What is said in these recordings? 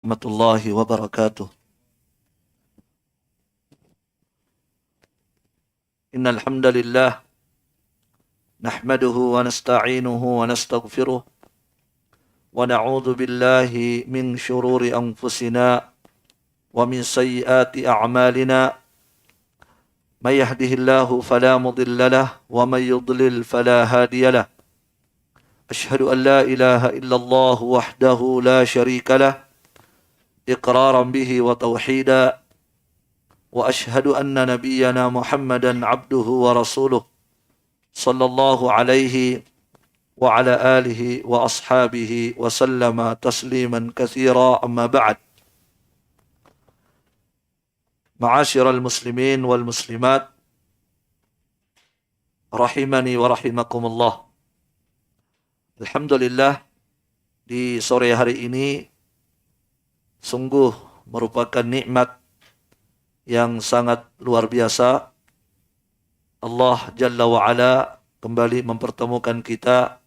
Warahmatullahi wabarakatuh. Innal hamdalillah nahmaduhu wa nasta'inuhu wa nastaghfiruh wa na'udzu billahi min shururi anfusina wa min sayyiati a'malina. May yahdihillahu fala mudilla lahu wa may yudlil fala hadiya lahu. Ashhadu an la ilaha illallah wahdahu la syarika lahu iqraran bihi wa tauhida. وأشهد أن نبينا محمدا عبده ورسوله صلى الله عليه وعلى آله وأصحابه وسلم تسليما كثيرا. أما بعد، معاشر المسلمين والمسلمات rahimani wa rahimakumullah. Alhamdulillah, di sore hari ini sungguh merupakan nikmat yang sangat luar biasa. Allah Jalla wa'ala kembali mempertemukan kita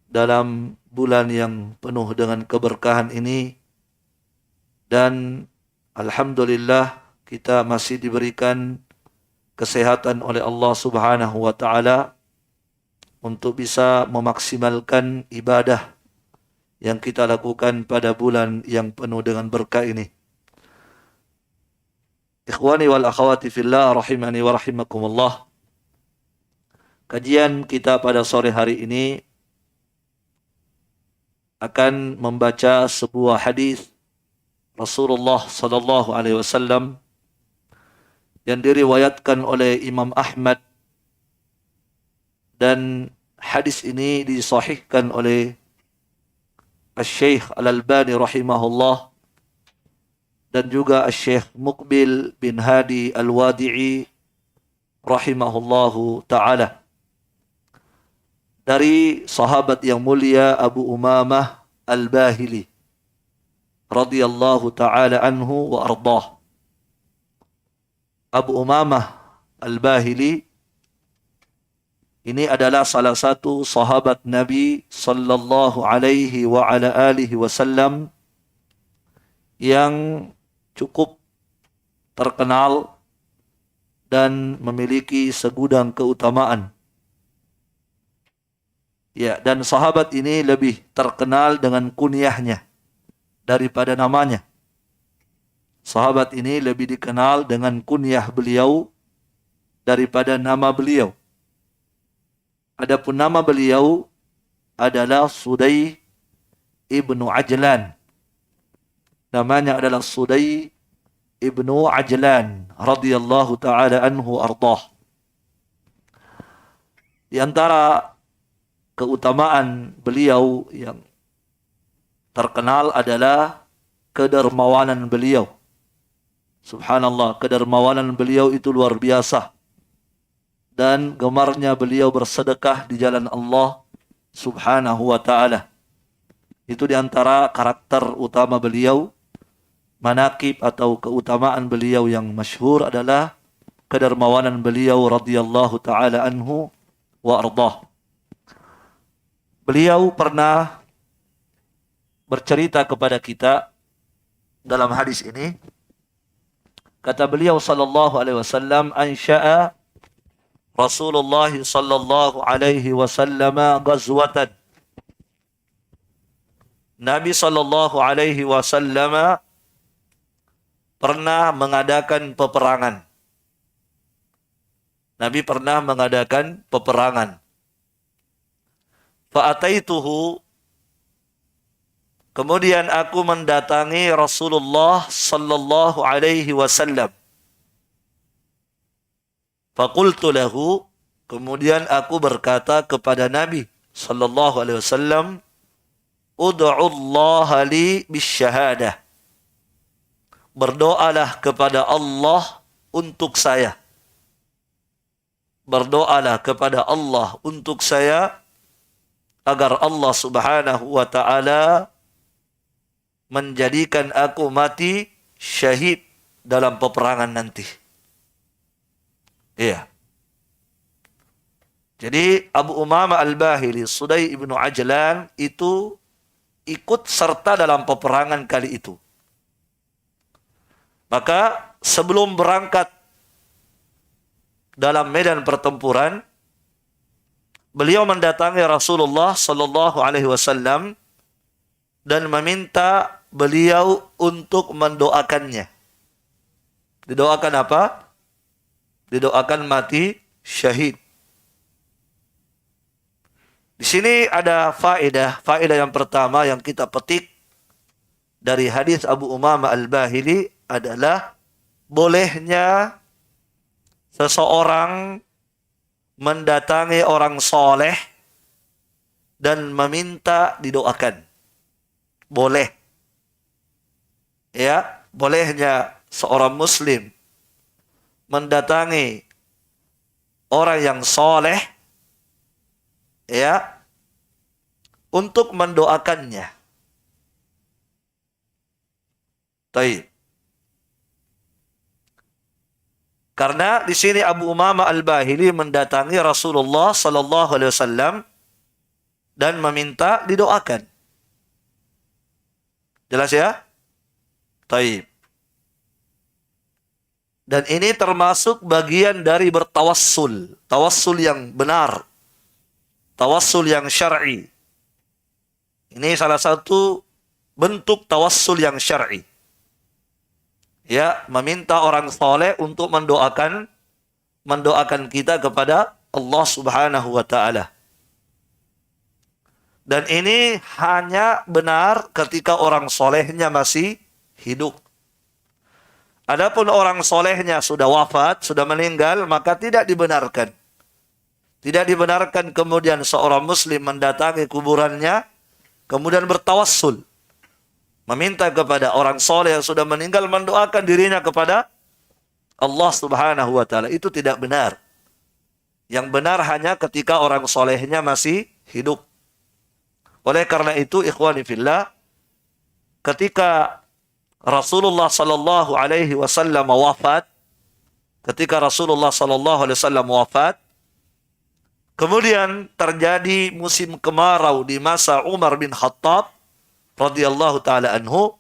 dalam bulan yang penuh dengan keberkahan ini. Dan Alhamdulillah kita masih diberikan kesehatan oleh Allah Subhanahu wa ta'ala untuk bisa memaksimalkan ibadah yang kita lakukan pada bulan yang penuh dengan berkah ini. Ikhwani wal akhwati fillah rahimani wa rahimakumullah. Kajian kita pada sore hari ini akan membaca sebuah hadis Rasulullah sallallahu alaihi wasallam yang diriwayatkan oleh Imam Ahmad, dan hadis ini disahihkan oleh Asy-Syaikh Al-Albani rahimahullah dan juga Asy-Syaikh Muqbil bin Hadi Al-Wadi'i rahimahullahu ta'ala, dari sahabat yang mulia Abu Umamah Al-Bahili radhiyallahu ta'ala anhu wa ardah. Abu Umamah Al-Bahili ini adalah salah satu sahabat Nabi sallallahu alaihi wa ala alihi wasallam yang cukup terkenal dan memiliki segudang keutamaan. Ya, dan sahabat ini lebih terkenal dengan kunyahnya daripada namanya. Sahabat ini lebih dikenal dengan kunyah beliau daripada nama beliau. Adapun nama beliau adalah Sudai ibnu Ajlan. Namanya adalah Sudai ibnu Ajlan radhiyallahu ta'ala anhu ardah. Di antara keutamaan beliau yang terkenal adalah kedermawanan beliau. Subhanallah, kedermawanan beliau itu luar biasa. Dan gemarnya beliau bersedekah di jalan Allah Subhanahu wa ta'ala. Itu di antara karakter utama beliau. Manakib atau keutamaan beliau yang masyhur adalah kedermawanan beliau radhiyallahu ta'ala anhu wa ardah. Beliau pernah bercerita kepada kita dalam hadis ini. Kata beliau sallallahu alaihi wasallam, ansya'a Rasulullah sallallahu alaihi wasallam ghazwatan. Nabi sallallahu alaihi wasallam pernah mengadakan peperangan. Nabi pernah mengadakan peperangan. Fa'ataituhu, kemudian aku mendatangi Rasulullah sallallahu alaihi wasallam. Faqultu lahu, kemudian aku berkata kepada Nabi sallallahu alaihi wasallam, ud'u Allah li bisyahadah. Berdoalah kepada Allah untuk saya. Berdoalah kepada Allah untuk saya agar Allah Subhanahu wa ta'ala menjadikan aku mati syahid dalam peperangan nanti. Iya. Jadi Abu Umamah Al-Bahili, Sudai ibnu Ajlan, itu ikut serta dalam peperangan kali itu. Maka sebelum berangkat dalam medan pertempuran, beliau mendatangi Rasulullah sallallahu alaihi wasallam dan meminta beliau untuk mendoakannya. Didoakan apa? Didoakan mati syahid. Di sini ada faedah yang pertama yang kita petik dari hadis Abu Umamah Al-Bahili adalah bolehnya seseorang mendatangi orang soleh dan meminta didoakan. Boleh. Ya, bolehnya seorang muslim mendatangi orang yang soleh, ya, untuk mendoakannya. Taib. Karena di sini Abu Umamah Al-Bahili mendatangi Rasulullah sallallahu alaihi wasallam dan meminta didoakan. Jelas ya? Taib. Dan ini termasuk bagian dari bertawassul. Tawassul yang benar. Tawassul yang syar'i. Ini salah satu bentuk tawassul yang syar'i. Ya, meminta orang soleh untuk mendoakan kita kepada Allah Subhanahu wa taala. Dan ini hanya benar ketika orang solehnya masih hidup. Adapun orang solehnya sudah wafat, sudah meninggal, maka tidak dibenarkan. Tidak dibenarkan kemudian seorang muslim mendatangi kuburannya, kemudian bertawassul. Meminta kepada orang soleh yang sudah meninggal mendoakan dirinya kepada Allah Subhanahu wa taala. Itu tidak benar. Yang benar hanya ketika orang solehnya masih hidup. Oleh karena itu, ikhwani fillah, ketika Rasulullah sallallahu alaihi wasallam wafat, kemudian terjadi musim kemarau di masa Umar bin Khattab radhiyallahu taala anhu,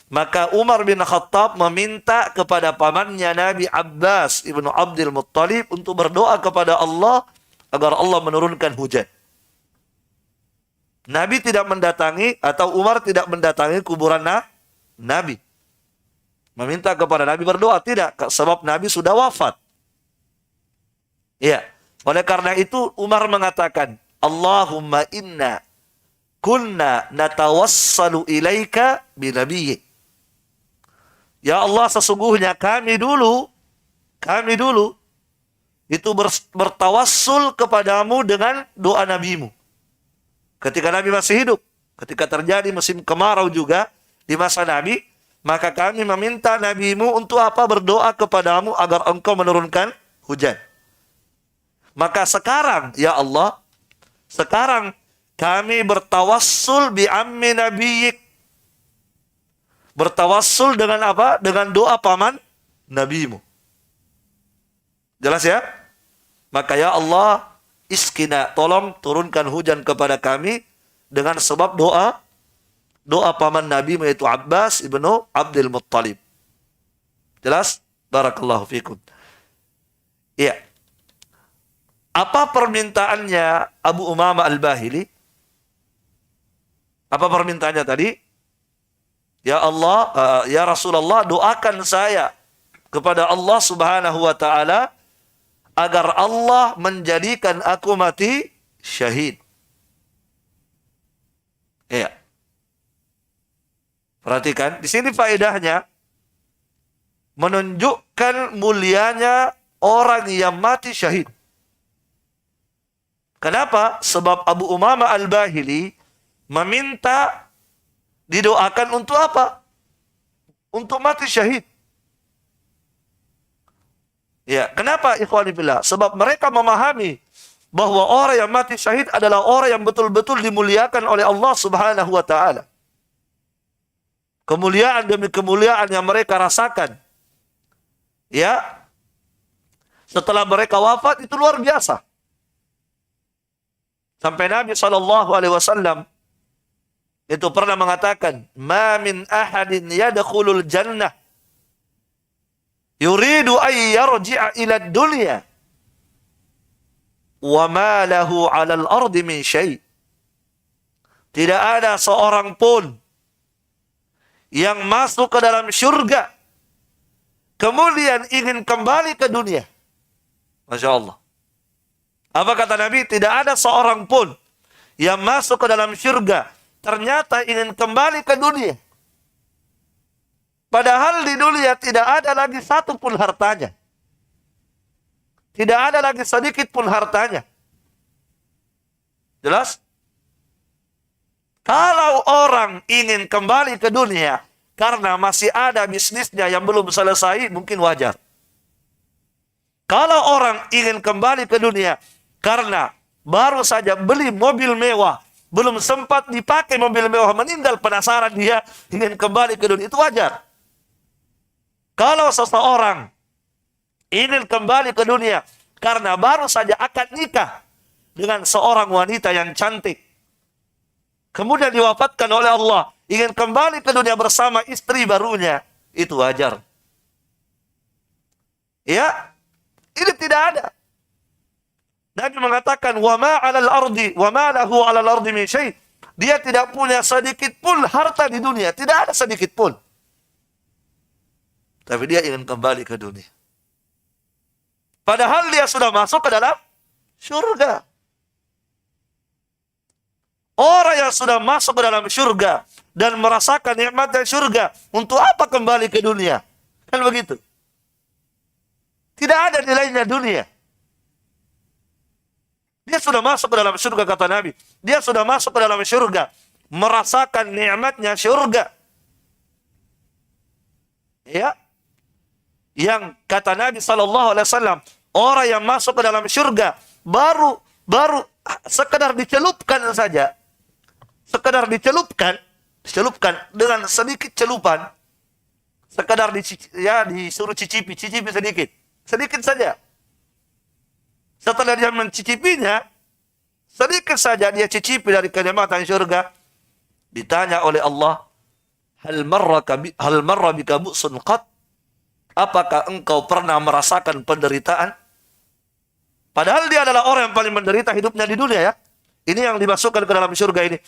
maka Umar bin Khattab meminta kepada pamannya Nabi Abbas ibnu Abdul Muttalib untuk berdoa kepada Allah agar Allah menurunkan hujan. Nabi tidak mendatangi atau Umar tidak mendatangi kuburan Nabi. Meminta kepada Nabi berdoa, tidak, sebab Nabi sudah wafat. Ya, oleh karena itu Umar mengatakan, Allahumma inna kunna natawassalu ilaika binabiyyi. Ya Allah, sesungguhnya kami dulu itu bertawassul kepadamu dengan doa nabimu. Ketika Nabi masih hidup, ketika terjadi musim kemarau juga di masa Nabi, maka kami meminta nabimu untuk apa? Berdoa kepadamu agar engkau menurunkan hujan. Maka sekarang, ya Allah, sekarang kami bertawassul bi ammi nabiyyik. Bertawassul dengan apa? Dengan doa paman nabimu. Jelas ya? Maka ya Allah, iskina, tolong turunkan hujan kepada kami dengan sebab doa paman Nabi yaitu Abbas ibnu Abdul Muttalib. Jelas? Barakallahu fikum. Iya. Apa permintaannya Abu Umamah Al-Bahili? Apa permintaannya tadi? Ya Allah, ya Rasulullah, doakan saya kepada Allah Subhanahu wa taala agar Allah menjadikan aku mati syahid. Iya. Perhatikan, di sini faedahnya menunjukkan mulianya orang yang mati syahid. Kenapa? Sebab Abu Umamah Al-Bahili meminta didoakan untuk apa? Untuk mati syahid. Ya, kenapa ikhwani fillah? Sebab mereka memahami bahwa orang yang mati syahid adalah orang yang betul-betul dimuliakan oleh Allah Subhanahu wa taala. Kemuliaan demi kemuliaan yang mereka rasakan, ya, setelah mereka wafat itu luar biasa. Sampai Nabi SAW itu pernah mengatakan, "Ma min ahadin yadkhulul jannah yuridu ay yarji'a ila dunya wa ma lahu 'alal ardi min syai'." Tidak ada seorang pun yang masuk ke dalam syurga kemudian ingin kembali ke dunia. Masya Allah. Apa kata Nabi? Tidak ada seorang pun yang masuk ke dalam syurga ternyata ingin kembali ke dunia. Padahal di dunia tidak ada lagi satu pun hartanya. Tidak ada lagi sedikit pun hartanya. Jelas? Kalau orang ingin kembali ke dunia karena masih ada bisnisnya yang belum selesai, mungkin wajar. Kalau orang ingin kembali ke dunia karena baru saja beli mobil mewah, belum sempat dipakai mobil mewah, meninggal penasaran dia ingin kembali ke dunia, itu wajar. Kalau seseorang ingin kembali ke dunia karena baru saja akad nikah dengan seorang wanita yang cantik, kemudian diwafatkan oleh Allah, ingin kembali ke dunia bersama istri barunya, itu wajar. Ya, ini tidak ada. Nabi mengatakan, "Wa ma 'alal ardi wa ma lahu 'alal ardi min syai'." Dia tidak punya sedikit pun harta di dunia, tidak ada sedikit pun. Tapi dia ingin kembali ke dunia. Padahal dia sudah masuk ke dalam surga. Orang yang sudah masuk ke dalam surga dan merasakan nikmatnya surga, untuk apa kembali ke dunia? Kan begitu. Tidak ada nilainya dunia. Dia sudah masuk ke dalam surga, kata Nabi. Dia sudah masuk ke dalam surga, merasakan nikmatnya surga. Ya. Yang kata Nabi SAW, orang yang masuk ke dalam surga baru sekedar dicelupkan saja. Sekedar dicelupkan dengan sedikit celupan, sekedar disuruh cicipi sedikit saja. Setelah dia mencicipinya, sedikit saja dia cicipi dari kenikmatan surga, ditanya oleh Allah, hal marra bika bu'sun qat? Apakah engkau pernah merasakan penderitaan? Padahal dia adalah orang yang paling menderita hidupnya di dunia, ya. Ini yang dimasukkan ke dalam surga ini.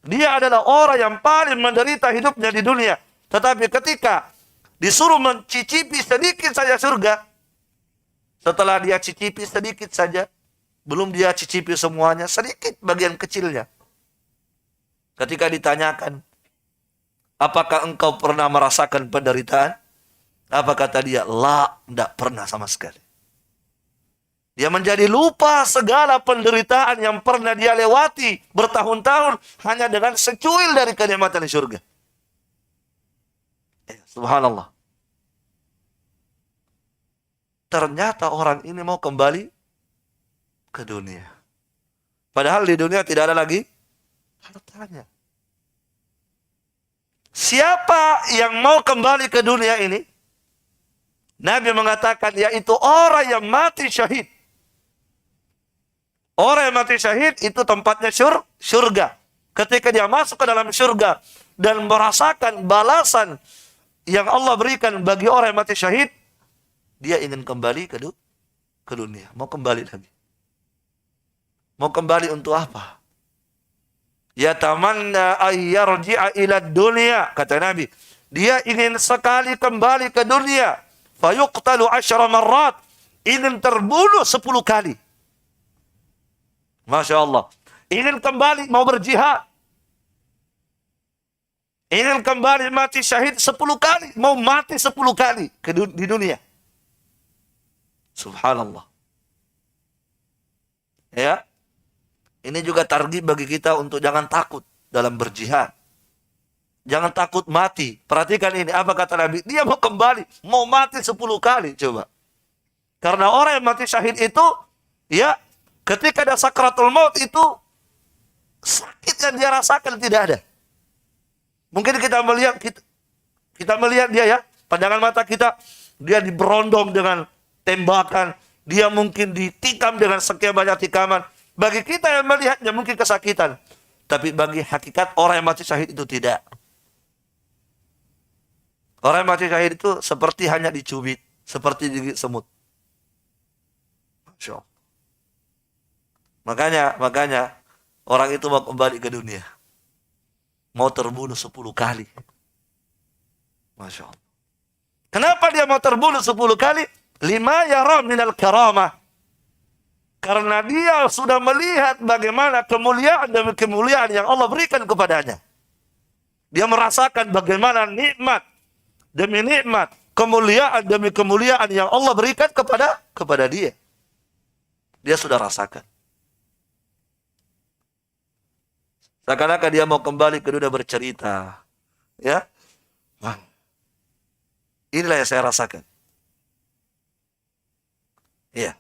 Dia adalah orang yang paling menderita hidupnya di dunia. Tetapi ketika disuruh mencicipi sedikit saja surga, setelah dia cicipi sedikit saja, belum dia cicipi semuanya, sedikit bagian kecilnya. Ketika ditanyakan, apakah engkau pernah merasakan penderitaan? Apa kata dia? La, tidak pernah sama sekali. Dia menjadi lupa segala penderitaan yang pernah dia lewati bertahun-tahun hanya dengan secuil dari kenikmatan di surga. Subhanallah. Ternyata orang ini mau kembali ke dunia. Padahal di dunia tidak ada lagi hartanya. Siapa yang mau kembali ke dunia ini? Nabi mengatakan, yaitu orang yang mati syahid. Orang yang mati syahid itu tempatnya surga. Ketika dia masuk ke dalam surga dan merasakan balasan yang Allah berikan bagi orang yang mati syahid, dia ingin kembali ke dunia. Mau kembali lagi. Mau kembali untuk apa? Yatamanna ayyarji'a ila dunia, kata Nabi. Dia ingin sekali kembali ke dunia. Fayuqtalu 10 marrat. Ingin terbunuh 10 kali. Masya Allah. Ingin kembali, mau berjihad. Ingin kembali mati syahid 10 kali. Mau mati 10 kali di dunia. Subhanallah. Ya. Ini juga targhib bagi kita untuk jangan takut dalam berjihad. Jangan takut mati. Perhatikan ini. Apa kata Nabi? Dia mau kembali. Mau mati 10 kali. Coba. Karena orang yang mati syahid itu, ya, ketika ada sakratul maut itu, sakit yang dia rasakan tidak ada. Mungkin kita melihat dia, ya, pandangan mata kita, dia diberondong dengan tembakan, dia mungkin ditikam dengan sekian banyak tikaman. Bagi kita yang melihatnya mungkin kesakitan. Tapi bagi hakikat orang yang mati syahid itu tidak. Orang yang mati syahid itu seperti hanya dicubit, seperti digigit semut. Masya Allah. Makanya orang itu mau kembali ke dunia. Mau terbunuh 10 kali. Masya Allah. Kenapa dia mau terbunuh 10 kali? Lima yara minal karamah. Karena dia sudah melihat bagaimana kemuliaan demi kemuliaan yang Allah berikan kepadanya. Dia merasakan bagaimana nikmat demi nikmat, kemuliaan demi kemuliaan yang Allah berikan kepada dia. Dia sudah rasakan. Seakan-akan dia mau kembali ke dunia bercerita. Ya. Wah. Inilah yang saya rasakan. Iya.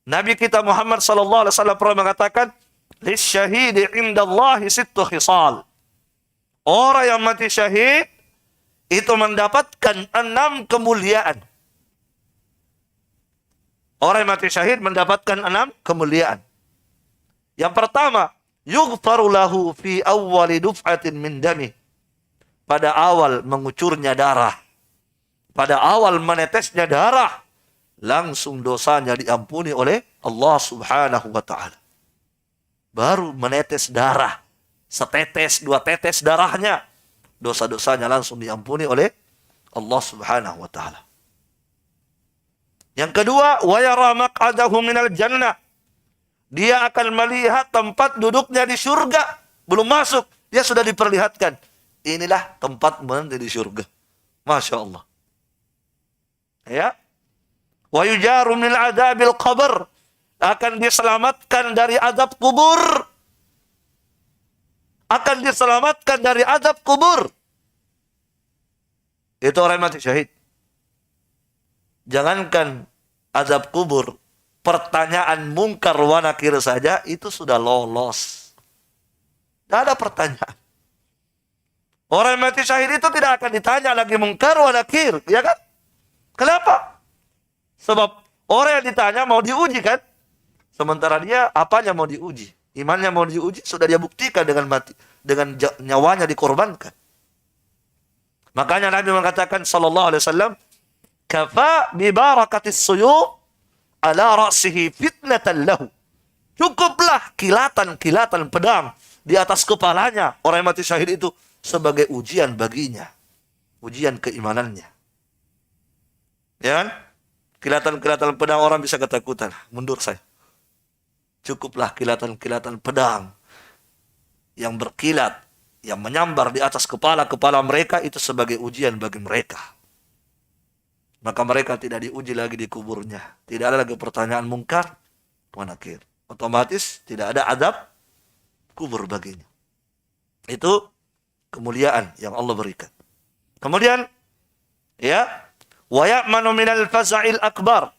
Nabi kita Muhammad sallallahu alaihi wasallam pernah mengatakan, "Lisyahidi 'indallahi sittu khisal." Orang yang mati syahid itu mendapatkan 6 kemuliaan. Orang yang mati syahid mendapatkan 6 kemuliaan. Yang pertama, yughfaru lahu fi awwali duf'atin min dami. Pada awal mengucurnya darah, pada awal menetesnya darah, langsung dosanya diampuni oleh Allah Subhanahu wa taala. Baru menetes darah, setetes, 2 tetes darahnya, dosa-dosanya langsung diampuni oleh Allah Subhanahu wa taala. Yang kedua, wa yara maq'adahu minal jannah. Dia akan melihat tempat duduknya di surga. Belum masuk, dia sudah diperlihatkan. Inilah tempat menanti di surga. Masya Allah. Ya. Wa yujaru min adabil qabr. Akan diselamatkan dari azab kubur. Akan diselamatkan dari azab kubur. Itu orang mati syahid. Jangankan azab kubur, pertanyaan mungkar wa nakir saja itu sudah lolos. Tidak ada pertanyaan. Orang yang mati syahid itu tidak akan ditanya lagi mungkar wa nakir, ya kan? Kenapa? Sebab orang yang ditanya mau diuji kan? Sementara dia apanya mau diuji? Imannya mau diuji, sudah dia buktikan dengan mati, dengan nyawanya dikorbankan. Makanya Nabi mengatakan sallallahu alaihi wasallam, kafa bi barakatis suyub ala ra'sihi fitnatan lahu. Cukuplah kilatan-kilatan pedang di atas kepalanya orang yang mati syahid itu sebagai ujian baginya. Ujian keimanannya. Ya kan? Kilatan-kilatan pedang orang bisa ketakutan. Mundur saya. Cukuplah kilatan-kilatan pedang yang berkilat, yang menyambar di atas kepala-kepala mereka itu sebagai ujian bagi mereka. Maka mereka tidak diuji lagi di kuburnya. Tidak ada lagi pertanyaan mungkar wa nakir. Otomatis tidak ada azab kubur baginya. Itu kemuliaan yang Allah berikan. Kemudian, ya, wa ya'manu minal faza'il akbar.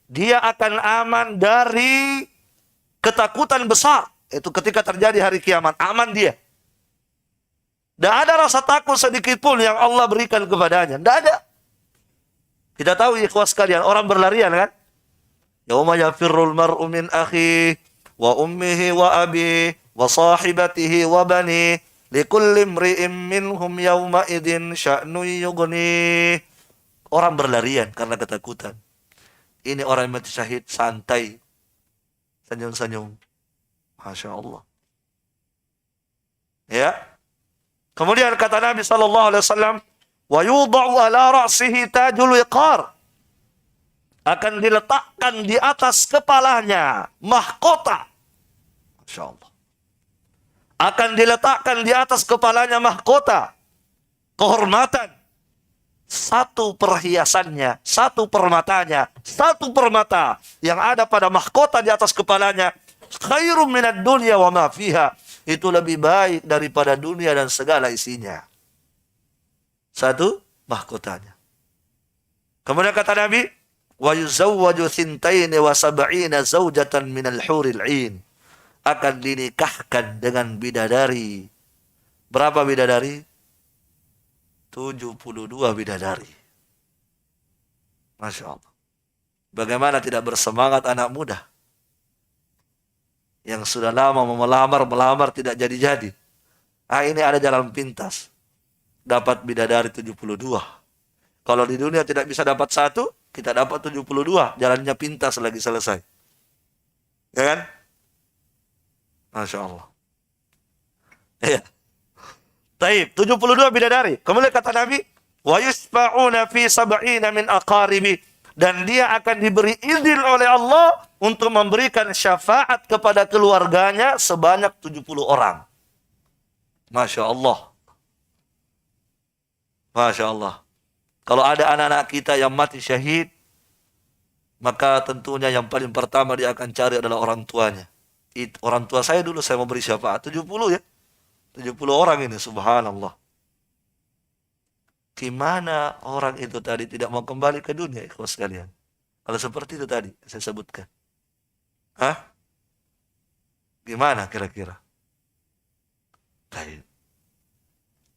Dia akan aman dari ketakutan besar. Itu ketika terjadi hari kiamat. Aman dia. Tidak ada rasa takut sedikit pun yang Allah berikan kepadanya. Tidak ada. Kita tahu ikhwas sekalian, orang berlarian kan? Yauma yafirrul mar'u min akhihi wa ummihi wa abihi wa sahibatihi wa bani likulli imri'in minhum yauma idzin sya'nu yughni. Orang berlarian karena ketakutan. Ini orang yang mati syahid santai. Senyum-senyum. Masya Allah. Ya. Kemudian kata Nabi sallallahu alaihi wasallam, wa yudha'u ala ra'sihi tajul wiqar. Akan diletakkan di atas kepalanya mahkota. Masya Allah. Akan diletakkan di atas kepalanya mahkota. Kehormatan. Satu perhiasannya, satu permatanya, satu permata yang ada pada mahkota di atas kepalanya. Khairum minad dunya wa ma fiha. Itu lebih baik daripada dunia dan segala isinya. Satu mahkotanya. Kemudian kata Nabi, wa yuzawwaju thintaini wa sab'ina zawjatan minal huril 'ain. Akan dinikahkan dengan bidadari. Berapa bidadari? 72 bidadari. Masya Allah. Bagaimana tidak bersemangat anak muda? Yang sudah lama mau melamar tidak jadi-jadi. Ini ada jalan pintas. Dapat bidadari 72. Kalau di dunia tidak bisa dapat satu, kita dapat 72. Jalannya pintas lagi selesai. Ya kan? Masya Allah. Ya. Taib, 72 bidadari. Kemudian kata Nabi, wa yusfa'una fi sab'ina min aqaribi, dan dia akan diberi izin oleh Allah untuk memberikan syafaat kepada keluarganya sebanyak 70 orang. Masya Allah. Masya Allah. Kalau ada anak-anak kita yang mati syahid, maka tentunya yang paling pertama dia akan cari adalah orang tuanya. Orang tua saya dulu saya memberi syafaat 70 ya. 70 orang ini, subhanallah. Gimana orang itu tadi tidak mau kembali ke dunia, ikhwan sekalian? Kalau seperti itu tadi, saya sebutkan. Hah? Gimana kira-kira? Baik.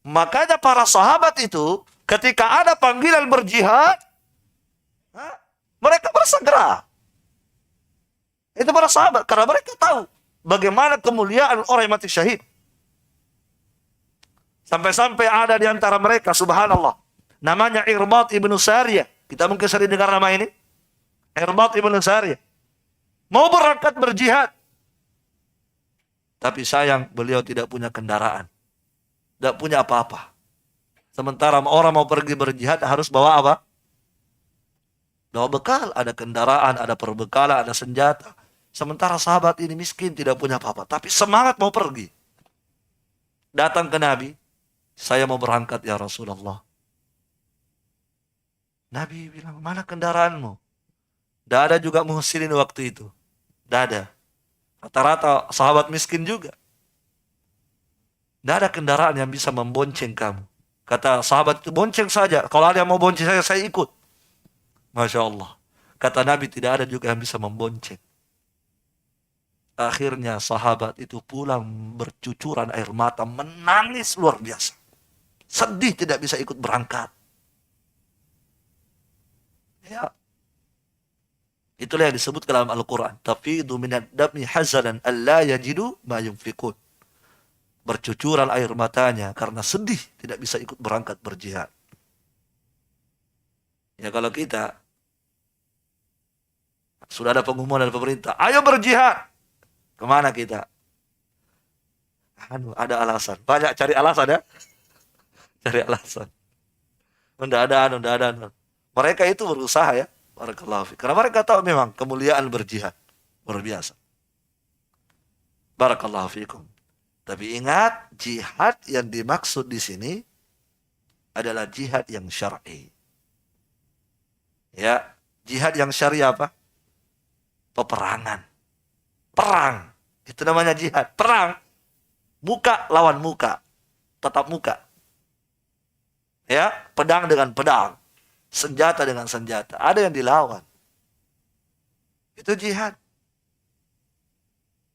Makanya para sahabat itu, ketika ada panggilan berjihad, mereka bersegera. Itu para sahabat, karena mereka tahu bagaimana kemuliaan orang yang mati syahid. Sampai-sampai ada di antara mereka, subhanallah, namanya Irbad ibnu Sariyah. Kita mungkin sering dengar nama ini. Irbad ibnu Sariyah. Mau berangkat berjihad. Tapi sayang, beliau tidak punya kendaraan. Tidak punya apa-apa. Sementara orang mau pergi berjihad harus bawa apa? Bawa bekal. Ada kendaraan, ada perbekalan, ada senjata. Sementara sahabat ini miskin, tidak punya apa-apa. Tapi semangat mau pergi. Datang ke Nabi. Saya mau berangkat ya Rasulullah. Nabi bilang, mana kendaraanmu? Tidak ada juga muhsinin waktu itu. Tidak ada. Rata-rata sahabat miskin juga. Tidak ada kendaraan yang bisa membonceng kamu. Kata sahabat itu, bonceng saja. Kalau ada yang mau bonceng saya ikut. Masya Allah. Kata Nabi, tidak ada juga yang bisa membonceng. Akhirnya sahabat itu pulang bercucuran air mata, menangis luar biasa. Sedih tidak bisa ikut berangkat. Ya. Itulah yang disebut dalam Al-Quran. Tafidu minad dami hazanan alla yajidu ma yunfikun. Bercucuran air matanya karena sedih tidak bisa ikut berangkat berjihad. Ya kalau kita sudah ada pengumuman dari pemerintah, ayo berjihad. Kemana kita? Ada alasan. Banyak cari alasan ya. Cari alasan. Undaan. Mereka itu berusaha ya. Barakallahu fiik. Karena mereka tahu memang kemuliaan berjihad. Luar biasa. Barakallahu fiikum. Tapi ingat, jihad yang dimaksud di sini adalah jihad yang syar'i. Ya, jihad yang syar'i apa? Peperangan. Perang. Itu namanya jihad. Perang. Muka lawan muka. Tetap muka. Ya, pedang dengan pedang. Senjata dengan senjata. Ada yang dilawan. Itu jihad.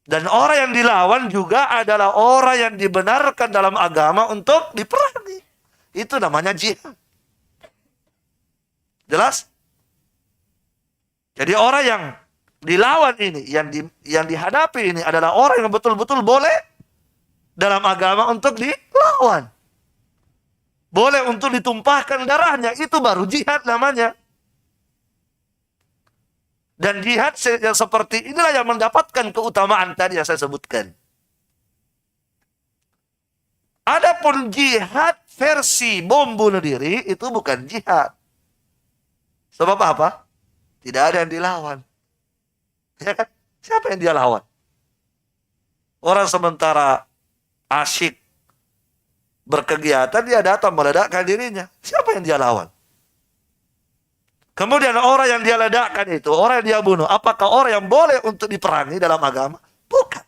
Dan orang yang dilawan juga adalah orang yang dibenarkan dalam agama untuk diperangi. Itu namanya jihad. Jelas? Jadi orang yang dilawan ini, yang dihadapi ini adalah orang yang betul-betul boleh dalam agama untuk dilawan. Boleh untuk ditumpahkan darahnya. Itu baru jihad namanya. Dan jihad yang seperti inilah yang mendapatkan keutamaan tadi yang saya sebutkan. Adapun jihad versi bom bunuh diri itu bukan jihad. Sebab apa? Tidak ada yang dilawan. Ya kan? Siapa yang dia lawan? Orang sementara asyik berkegiatan, dia datang meledakkan dirinya. Siapa yang dia lawan? Kemudian orang yang dia ledakkan itu, orang yang dia bunuh, apakah orang yang boleh untuk diperangi dalam agama? Bukan.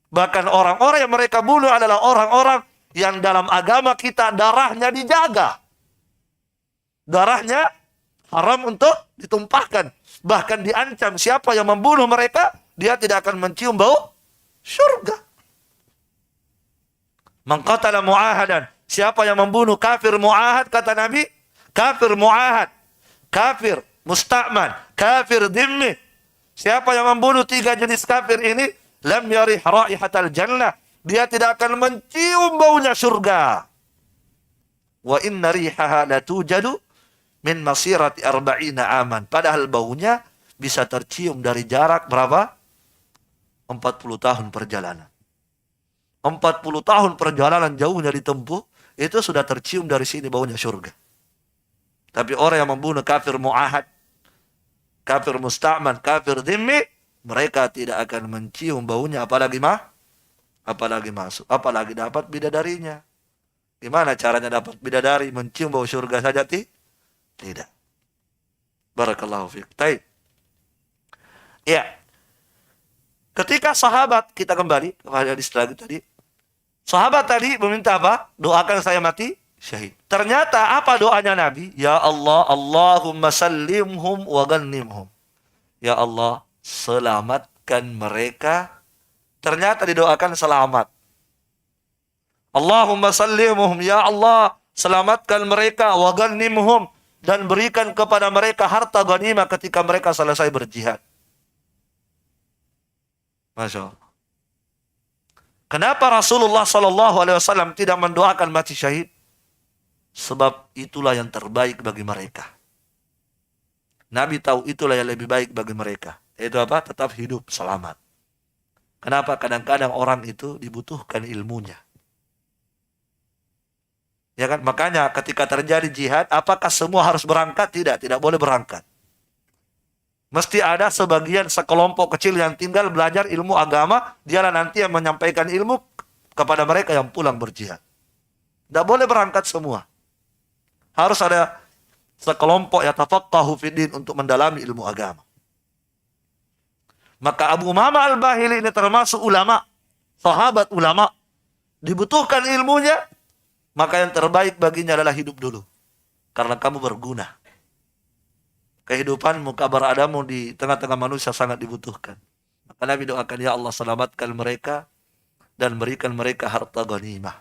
Bahkan orang-orang yang mereka bunuh adalah orang-orang yang dalam agama kita darahnya dijaga. Darahnya haram untuk ditumpahkan. Bahkan diancam siapa yang membunuh mereka, dia tidak akan mencium bau surga. Mengqatala mu'ahadan. Siapa yang membunuh kafir mu'ahad, kata Nabi, kafir mu'ahad, kafir musta'man, kafir dhimmi, Siapa yang membunuh 3 jenis kafir ini, lam yarih raihatal jannah. Dia tidak akan mencium baunya surga. Wa inna rihaha la tujadu min masirati arba'ina aman. Padahal baunya bisa tercium dari jarak berapa? 40 tahun perjalanan. 40 tahun perjalanan jauhnya ditempuh, itu sudah tercium dari sini baunya surga. Tapi orang yang membunuh kafir mu'ahad, kafir musta'man, kafir dhimmi, mereka tidak akan mencium baunya, apalagi masuk, apalagi dapat bidadarinya. Gimana caranya dapat bidadari? Mencium bau surga saja tidak. Barakallahu fiik. Baik. Ya. Ketika sahabat, kita kembali kepada hadis lagi tadi. Sahabat tadi meminta apa? Doakan saya mati syahid. Ternyata apa doanya Nabi? Ya Allah, Allahumma sallimhum wa ghanimhum. Ya Allah, selamatkan mereka. Ternyata didoakan selamat. Allahumma sallimhum, ya Allah, selamatkan mereka, wa ghanimhum, dan berikan kepada mereka harta ghanimah ketika mereka selesai berjihad. Masya Allah. Kenapa Rasulullah SAW tidak mendoakan mati syahid? Sebab itulah yang terbaik bagi mereka. Nabi tahu itulah yang lebih baik bagi mereka. Itu apa? Tetap hidup selamat. Kenapa? Kadang-kadang orang itu dibutuhkan ilmunya. Ya kan? Makanya ketika terjadi jihad, apakah semua harus berangkat? Tidak boleh berangkat. Mesti ada sebagian sekelompok kecil yang tinggal belajar ilmu agama, dialah nanti yang menyampaikan ilmu kepada mereka yang pulang berjihad. Tidak boleh berangkat semua. Harus ada sekelompok yatafaqahu fiddin untuk mendalami ilmu agama. Maka Abu Umamah Al-Bahili ini termasuk ulama, sahabat ulama, dibutuhkan ilmunya, maka yang terbaik baginya adalah hidup dulu. Karena kamu berguna. Kehidupanmu, kabar adamu di tengah-tengah manusia sangat dibutuhkan. Maka Nabi doakan, ya Allah selamatkan mereka dan berikan mereka harta ghanimah.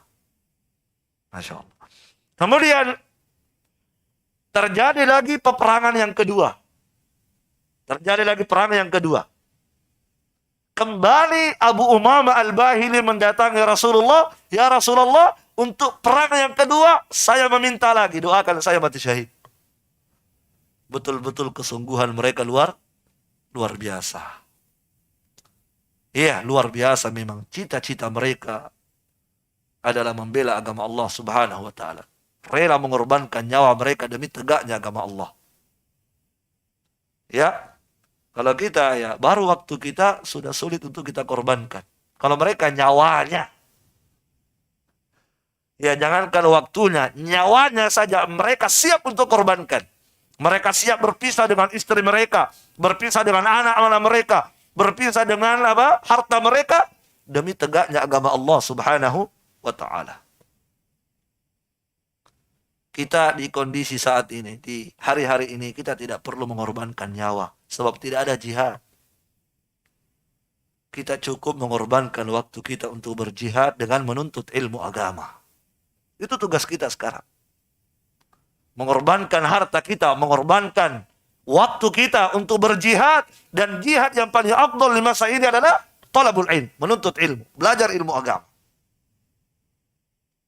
Masya Allah. Kemudian terjadi lagi peperangan yang kedua. Terjadi lagi perang yang kedua. Kembali Abu Umamah Al-Bahili mendatangi Rasulullah. Ya Rasulullah, untuk perang yang kedua saya meminta lagi, doakan saya mati syahid. Betul-betul kesungguhan mereka luar biasa. Iya, luar biasa memang. Cita-cita mereka adalah membela agama Allah Subhanahu wa taala. Rela mengorbankan nyawa mereka demi tegaknya agama Allah. Ya. Kalau kita ya baru waktu kita sudah sulit untuk kita korbankan. Kalau mereka nyawanya. Ya jangankan waktunya, nyawanya saja mereka siap untuk korbankan. Mereka siap berpisah dengan istri mereka, berpisah dengan anak-anak mereka, berpisah dengan harta mereka demi tegaknya agama Allah Subhanahu wa taala. Kita di kondisi saat ini, di hari-hari ini kita tidak perlu mengorbankan nyawa sebab tidak ada jihad. Kita cukup mengorbankan waktu kita untuk berjihad dengan menuntut ilmu agama. Itu tugas kita sekarang. Mengorbankan harta kita, mengorbankan waktu kita untuk berjihad, dan jihad yang paling afdal di masa ini adalah talabul ilm, menuntut ilmu, belajar ilmu agama.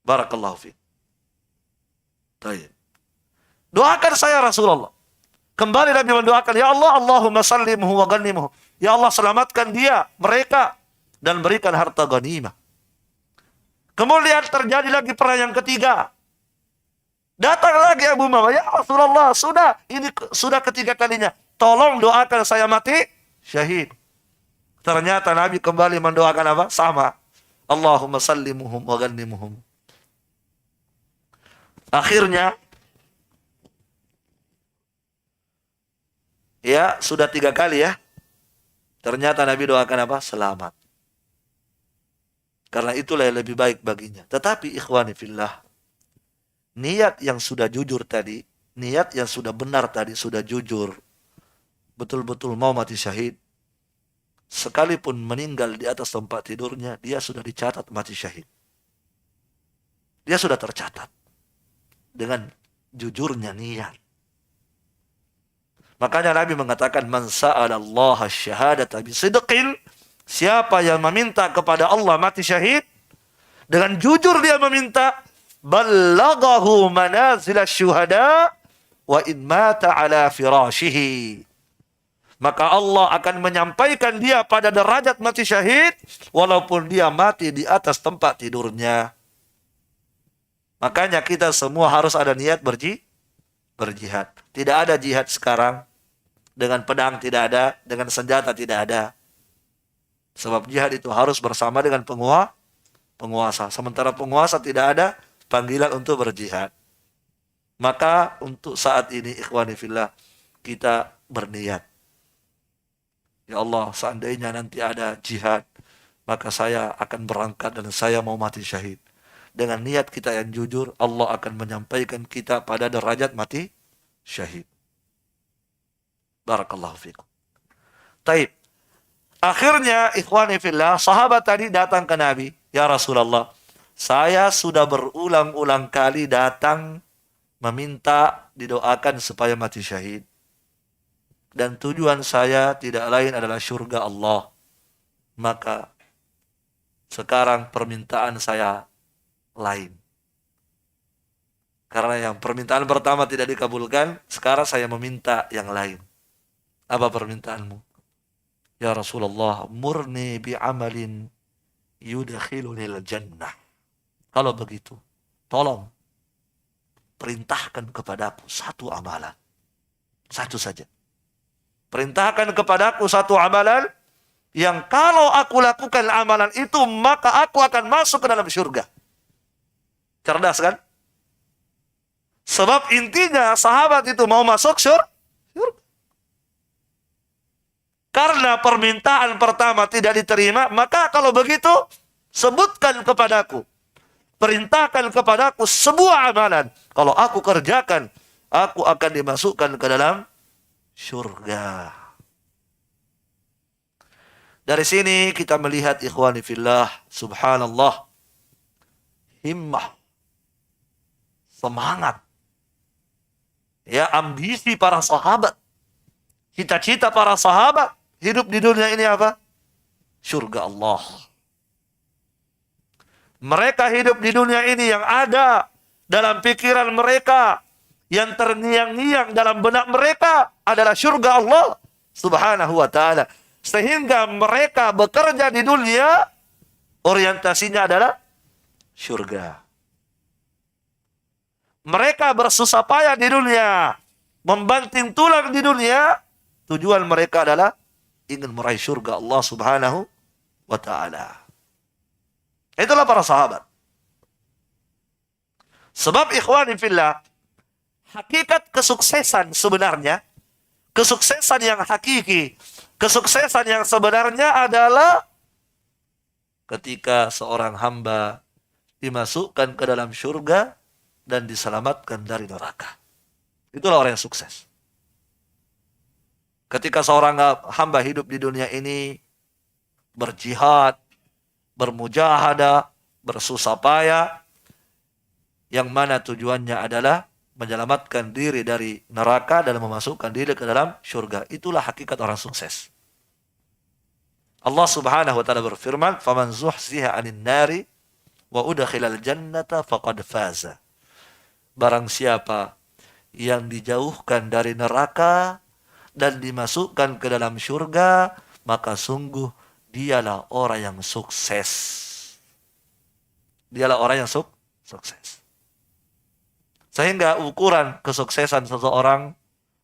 Barakallahu fiik. Baik. Doakan saya Rasulullah. Kembali Nabi mendoakan, ya Allah, Allahumma sallimhu wa ghanimhu. Ya Allah, selamatkan dia, mereka, dan berikan harta ghanimah. Kemudian terjadi lagi perang yang ketiga. Datang lagi Abu Umamah, ya Rasulullah, ini sudah ketiga kalinya. Tolong doakan saya mati syahid. Ternyata Nabi kembali mendoakan apa? Sama. Allahumma sallimuhum wa ghanimhum. Akhirnya, ya sudah 3 kali ya. Ternyata Nabi doakan apa? Selamat. Karena itulah yang lebih baik baginya. Tetapi ikhwani fillah, niat yang sudah jujur tadi, niat yang sudah benar tadi, sudah jujur, betul-betul mau mati syahid, sekalipun meninggal di atas tempat tidurnya, dia sudah dicatat mati syahid. Dia sudah tercatat dengan jujurnya niat. Makanya Nabi mengatakan, man sa'alallaha syahadata bisidqin, siapa yang meminta kepada Allah mati syahid, dengan jujur dia meminta, ballaghahu manazil syuhada wa in mata ala firashihi, maka Allah akan menyampaikan dia pada derajat mati syahid walaupun dia mati di atas tempat tidurnya. Makanya kita semua harus ada niat berjihad. Tidak ada jihad sekarang dengan pedang, tidak ada, dengan senjata tidak ada. Sebab jihad itu harus bersama dengan penguasa. Sementara penguasa tidak ada panggilan untuk berjihad. Maka untuk saat ini ikhwani fillah, kita berniat. Ya Allah, seandainya nanti ada jihad, maka saya akan berangkat dan saya mau mati syahid. Dengan niat kita yang jujur, Allah akan menyampaikan kita pada derajat mati syahid. Barakallahu fikum. Taib. Akhirnya, ikhwani fillah, sahabat tadi datang ke Nabi. Ya Rasulullah, saya sudah berulang-ulang kali datang meminta didoakan supaya mati syahid. Dan tujuan saya tidak lain adalah surga Allah. Maka sekarang permintaan saya lain. Karena yang permintaan pertama tidak dikabulkan, sekarang saya meminta yang lain. Apa permintaanmu? Ya Rasulullah, murni bi'amalin yudkhilunil jannah. Kalau begitu, tolong perintahkan kepadaku satu amalan. Satu saja. Perintahkan kepadaku satu amalan yang kalau aku lakukan amalan itu, maka aku akan masuk ke dalam surga. Cerdas kan? Sebab intinya sahabat itu mau masuk surga. Karena permintaan pertama tidak diterima, maka kalau begitu sebutkan kepadaku. Perintahkan kepadaku sebuah amalan. Kalau aku kerjakan, aku akan dimasukkan ke dalam surga. Dari sini kita melihat ikhwani fillah, subhanallah, himmah, semangat, ya, ambisi para sahabat, cita-cita para sahabat hidup di dunia ini apa? Surga Allah. Mereka hidup di dunia ini yang ada dalam pikiran mereka, yang terngiang-ngiang dalam benak mereka adalah surga Allah subhanahu wa ta'ala. Sehingga mereka bekerja di dunia, orientasinya adalah surga. Mereka bersusah payah di dunia, membanting tulang di dunia, tujuan mereka adalah ingin meraih surga Allah subhanahu wa ta'ala. Itulah para sahabat. Sebab ikhwani fillah, hakikat kesuksesan sebenarnya, kesuksesan yang hakiki, kesuksesan yang sebenarnya adalah ketika seorang hamba dimasukkan ke dalam surga dan diselamatkan dari neraka. Itulah orang yang sukses. Ketika seorang hamba hidup di dunia ini, berjihad, bermujahadah, bersusah payah, yang mana tujuannya adalah menyelamatkan diri dari neraka dan memasukkan diri ke dalam surga. Itulah hakikat orang sukses. Allah subhanahu wa ta'ala berfirman, فَمَنْ زُحْزِهَ عَنِ النَّارِ وَأُدْخِلَ الْجَنَّةَ فَقَدْ فَازَ. Barang siapa yang dijauhkan dari neraka dan dimasukkan ke dalam surga, maka sungguh dialah orang yang sukses. Dialah orang yang sukses. Sehingga ukuran kesuksesan seseorang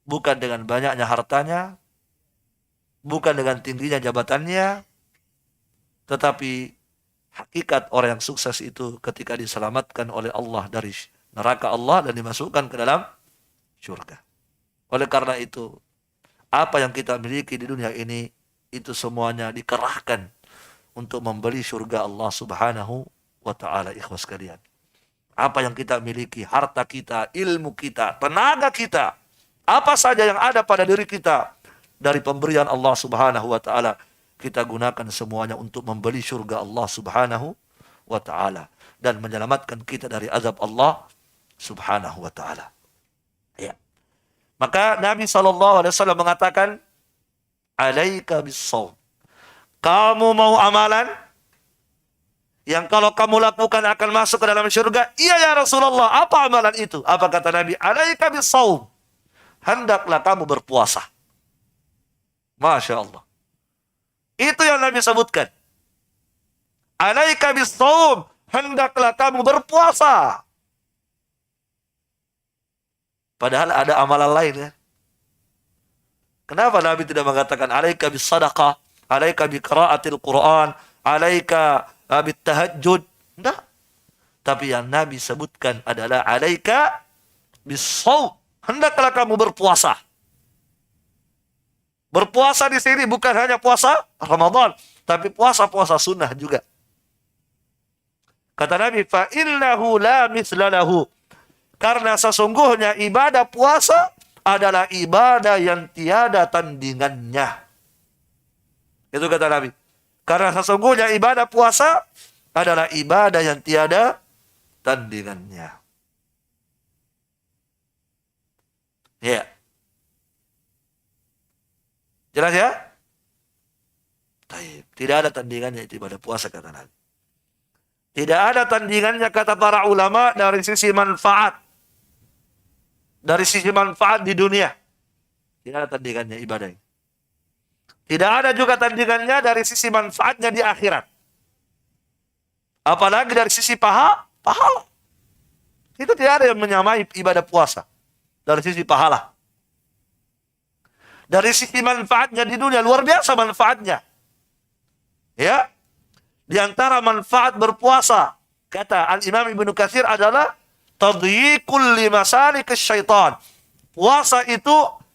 bukan dengan banyaknya hartanya, bukan dengan tingginya jabatannya, tetapi hakikat orang yang sukses itu ketika diselamatkan oleh Allah dari neraka Allah dan dimasukkan ke dalam surga. Oleh karena itu, apa yang kita miliki di dunia ini, itu semuanya dikerahkan untuk membeli surga Allah subhanahu wa ta'ala, ikhwas sekalian. Apa yang kita miliki, harta kita, ilmu kita, tenaga kita, apa saja yang ada pada diri kita dari pemberian Allah subhanahu wa ta'ala, kita gunakan semuanya untuk membeli surga Allah subhanahu wa ta'ala dan menyelamatkan kita dari azab Allah subhanahu wa ta'ala. Ya. Maka Nabi SAW mengatakan, alaika bis-shaum. Kamu mau amalan yang kalau kamu lakukan akan masuk ke dalam surga? Iya ya Rasulullah. Apa amalan itu? Apa kata Nabi? Alaika bis-shaum. Hendaklah kamu berpuasa. Masya Allah. Itu yang Nabi sebutkan. Alaika bis-shaum. Hendaklah kamu berpuasa. Padahal ada amalan lain ya. Kenapa Nabi tidak mengatakan alaika bis sadaqah, alaika bi qiraatil Quran, alaika bit tahajjud? Enggak. Tapi yang Nabi sebutkan adalah alaika bis shaum. Hendaklah kamu berpuasa. Berpuasa di sini bukan hanya puasa Ramadan, tapi puasa-puasa sunnah juga. Kata Nabi, fa innahu la mithla lahu. Karena sesungguhnya ibadah puasa adalah ibadah yang tiada tandingannya. Itu kata Nabi. Karena sesungguhnya ibadah puasa adalah ibadah yang tiada tandingannya. Ya. Jelas ya? Tidak ada tandingannya itu ibadah puasa kata Nabi. Tidak ada tandingannya kata para ulama dari sisi manfaat. Dari sisi manfaat di dunia. Tidak ada tandingannya ibadah ini. Tidak ada juga tandingannya dari sisi manfaatnya di akhirat. Apalagi dari sisi pahala. Itu tidak ada yang menyamai ibadah puasa. Dari sisi pahala. Dari sisi manfaatnya di dunia. Luar biasa manfaatnya. Ya. Di antara manfaat berpuasa. Kata Al-Imam Ibnu Katsir adalah tadyiqul limasalik syaitan. Puasa itu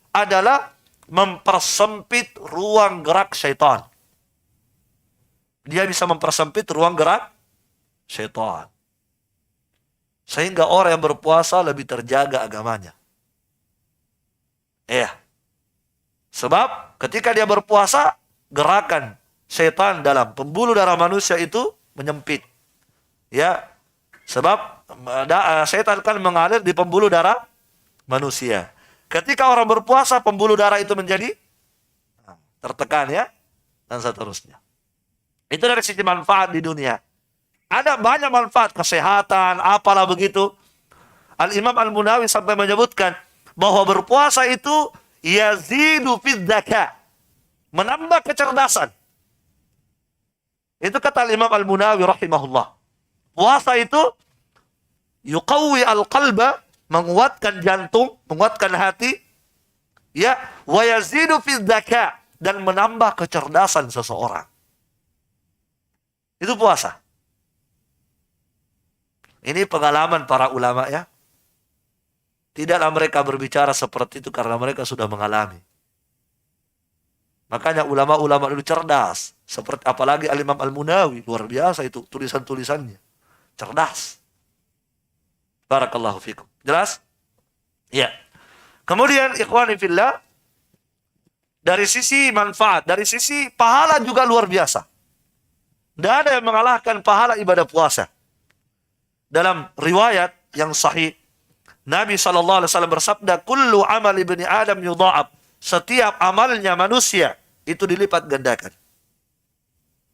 adalah mempersempit ruang gerak syaitan. Dia bisa mempersempit ruang gerak syaitan. Sehingga orang yang berpuasa lebih terjaga agamanya. Sebab ketika dia berpuasa, gerakan syaitan dalam pembuluh darah manusia itu menyempit. Ya, sebab syaitan kan mengalir di pembuluh darah manusia. Ketika orang berpuasa, pembuluh darah itu menjadi tertekan ya, dan seterusnya. Itu dari sisi manfaat di dunia. Ada banyak manfaat kesehatan, apalah begitu. Al-Imam Al-Munawi sampai menyebutkan bahwa berpuasa itu yazidu fid dzaka, menambah kecerdasan. Itu kata Al-Imam Al-Munawi rahimahullah. Puasa itu yuqawwi al-qalba, menguatkan jantung, menguatkan hati, ya, wa yazidu fi dzaka, dan menambah kecerdasan seseorang. Itu puasa. Ini pengalaman para ulama ya. Tidaklah mereka berbicara seperti itu karena mereka sudah mengalami. Makanya ulama-ulama dulu cerdas, seperti apalagi Al-Imam Al-Munawi, luar biasa itu tulisan-tulisannya. Cerdas. Barakallahu fikum. Jelas? Ya. Kemudian ikhwani fillah, dari sisi manfaat, dari sisi pahala juga luar biasa. Tidak ada yang mengalahkan pahala ibadah puasa. Dalam riwayat yang sahih, Nabi SAW bersabda, kullu amal ibni Adam yudha'ab. Setiap amalnya manusia itu dilipat gandakan.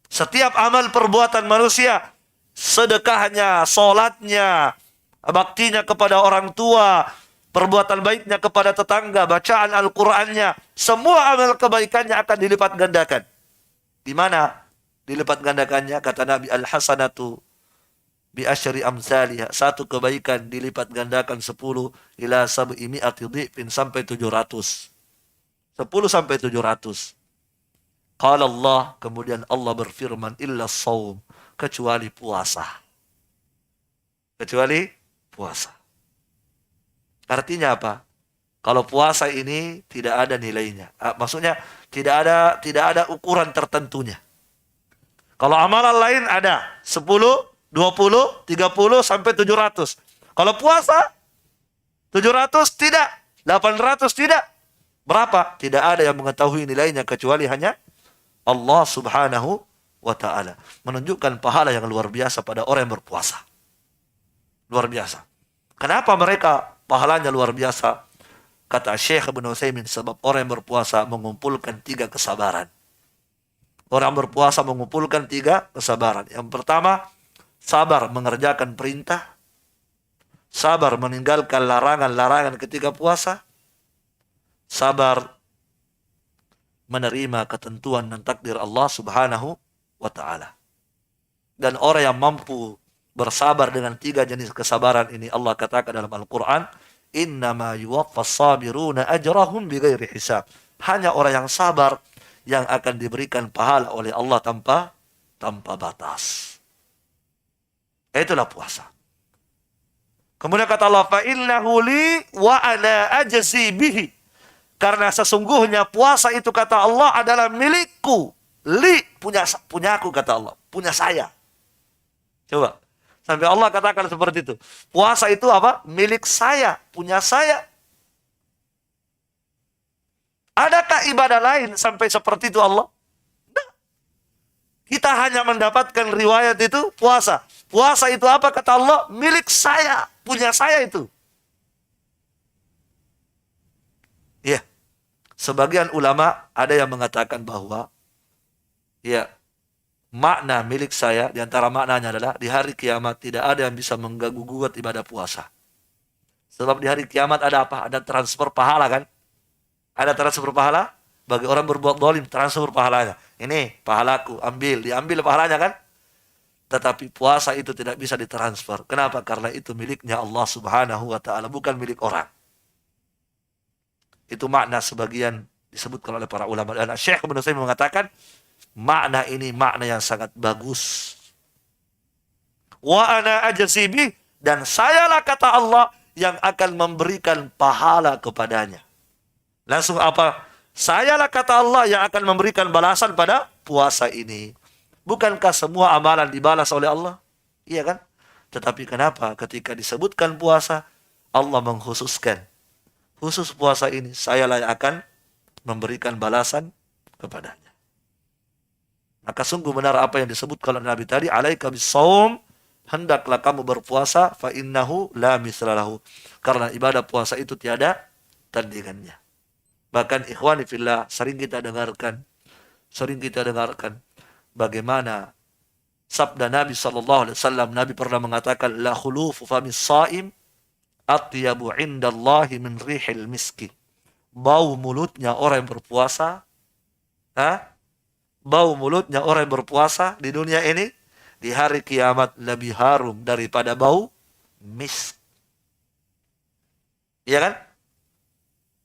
Setiap amal perbuatan manusia, sedekahnya, sholatnya, baktinya kepada orang tua, perbuatan baiknya kepada tetangga, bacaan Al-Qur'annya, semua amal kebaikannya akan dilipat gandakan. Di mana dilipat gandakannya? Kata Nabi, al-hasanatu bi asyri amsalihha. Satu kebaikan dilipat gandakan 10 ila sab'i mi'ati dhifin, sampai 700. 10 sampai 700. Qala Allah, kemudian Allah berfirman, illa shaum, kecuali puasa. Kecuali puasa. Artinya apa? Kalau puasa ini tidak ada nilainya. Maksudnya tidak ada ukuran tertentunya. Kalau amalan lain ada 10, 20, 30 sampai 700. Kalau puasa 700 tidak, 800 tidak. Berapa? Tidak ada yang mengetahui nilainya kecuali hanya Allah Subhanahu wa ta'ala. Menunjukkan pahala yang luar biasa pada orang yang berpuasa. Luar biasa. Kenapa mereka pahalanya luar biasa? Kata Syekh Ibnu Utsaimin, sebab orang yang berpuasa mengumpulkan 3 kesabaran. Orang berpuasa mengumpulkan 3 kesabaran. Yang pertama, sabar mengerjakan perintah, sabar meninggalkan larangan-larangan ketika puasa, sabar menerima ketentuan dan takdir Allah Subhanahu wa ta'ala. Dan orang yang mampu bersabar dengan 3 jenis kesabaran ini, Allah katakan dalam Al-Quran, innama yuwaffas sabiruna ajrahum bighairi hisab. Hanya orang yang sabar yang akan diberikan pahala oleh Allah tanpa batas. Itulah puasa. Kemudian kata Allah, fa innahu li wa ana ajzi bihi. Karena sesungguhnya puasa itu kata Allah adalah milikku. Li, punya aku kata Allah, punya saya. Coba. Sampai Allah katakan seperti itu. Puasa itu apa? Milik saya, punya saya. Adakah ibadah lain sampai seperti itu Allah? Nah, kita hanya mendapatkan riwayat itu puasa. Puasa itu apa kata Allah? Milik saya, punya saya itu. Ya, sebagian ulama ada yang mengatakan bahwa ya, makna milik saya, diantara maknanya adalah di hari kiamat tidak ada yang bisa mengganggu-gugat ibadah puasa. Sebab di hari kiamat ada apa? Ada transfer pahala kan? Ada transfer pahala bagi orang berbuat zalim, transfer pahalanya. Ini pahalaku, diambil pahalanya kan? Tetapi puasa itu tidak bisa ditransfer. Kenapa? Karena itu miliknya Allah Subhanahu wa ta'ala, bukan milik orang. Itu makna sebagian disebutkan oleh para ulama. Dan Syekh Ibnu Utsaimin mengatakan makna ini makna yang sangat bagus. Wa ana ajzibi, dan sayalah kata Allah yang akan memberikan pahala kepadanya. Langsung apa? Sayalah kata Allah yang akan memberikan balasan pada puasa ini. Bukankah semua amalan dibalas oleh Allah? Iya kan? Tetapi kenapa ketika disebutkan puasa, Allah mengkhususkan, khusus puasa ini sayalah yang akan memberikan balasan kepadanya. Maka sungguh benar apa yang disebutkan oleh Nabi tadi, alaika bisawm, hendaklah kamu berpuasa, fa innahu la mislalahu. Karena ibadah puasa itu tiada tandingannya. Bahkan ikhwani fillah, sering kita dengarkan bagaimana sabda Nabi sallallahu alaihi wasallam. Nabi pernah mengatakan, la khulufu famis shaim atyabu indallahi min rihil miski. Bau mulutnya orang yang berpuasa, bau mulutnya orang yang berpuasa di dunia ini, di hari kiamat lebih harum daripada bau misk. Iya kan?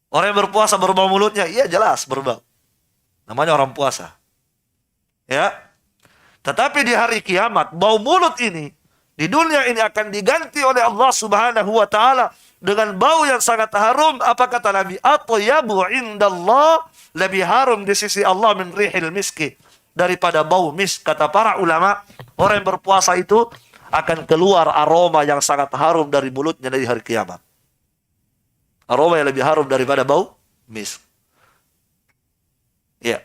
Orang yang berpuasa berbau mulutnya, iya jelas berbau. Namanya orang puasa. Ya. Tetapi di hari kiamat, bau mulut ini di dunia ini akan diganti oleh Allah Subhanahu wa ta'ala dengan bau yang sangat harum. Apa kata Nabi? Atyabu indallah, lebih harum di sisi Allah min rihil miski, daripada bau misk. Kata para ulama, orang yang berpuasa itu akan keluar aroma yang sangat harum dari mulutnya dari hari kiamat. Aroma yang lebih harum daripada bau misk. Ya.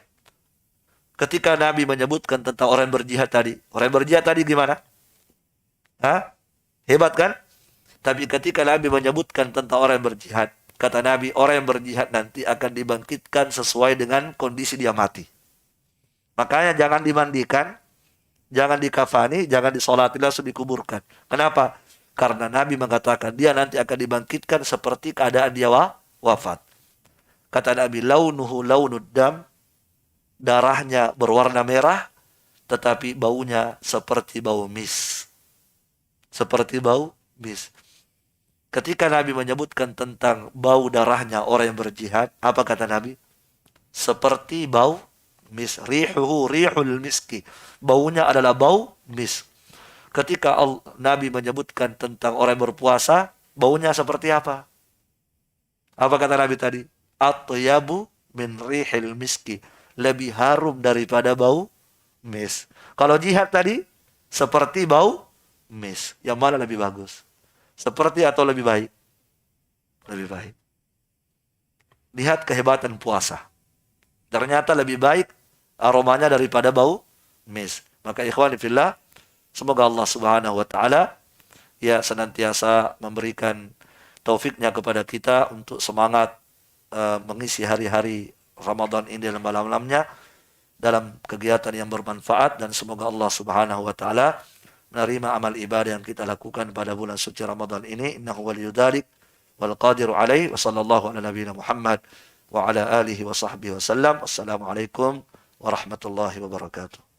Ketika Nabi menyebutkan tentang orang yang berjihad tadi. Orang yang berjihad tadi gimana? Hebat kan? Tapi ketika Nabi menyebutkan tentang orang yang berjihad, kata Nabi, orang yang berjihad nanti akan dibangkitkan sesuai dengan kondisi dia mati. Makanya jangan dimandikan, jangan dikafani, jangan disolati, langsung dikuburkan. Kenapa? Karena Nabi mengatakan dia nanti akan dibangkitkan seperti keadaan dia wafat. Kata Nabi, launuhu launud dam, darahnya berwarna merah, tetapi baunya seperti bau mis. Seperti bau mis. Ketika Nabi menyebutkan tentang bau darahnya orang yang berjihad, apa kata Nabi? Seperti bau mis. Rihuhu rihul miski. Baunya adalah bau mis. Ketika Nabi menyebutkan tentang orang yang berpuasa, baunya seperti apa? Apa kata Nabi tadi? Atyabu min rihil miski. Lebih harum daripada bau mis. Kalau jihad tadi, seperti bau mis. Yang mana lebih bagus? Seperti atau lebih baik? Lebih baik. Lihat kehebatan puasa. Ternyata lebih baik aromanya daripada bau mis. Maka ikhwani fillah, semoga Allah Subhanahu wa ta'ala ya senantiasa memberikan taufiknya kepada kita untuk semangat mengisi hari-hari Ramadan ini dalam malam-malamnya dalam kegiatan yang bermanfaat, dan semoga Allah Subhanahu wa taala menerima amal ibadah yang kita lakukan pada bulan suci Ramadan ini. Innahu waliyyu dzalik wal qadiru alaihi. Wa sallallahu ala nabiyyina Muhammad wa ala alihi wa sahbihi wasallam. Wassalamualaikum warahmatullahi wabarakatuh.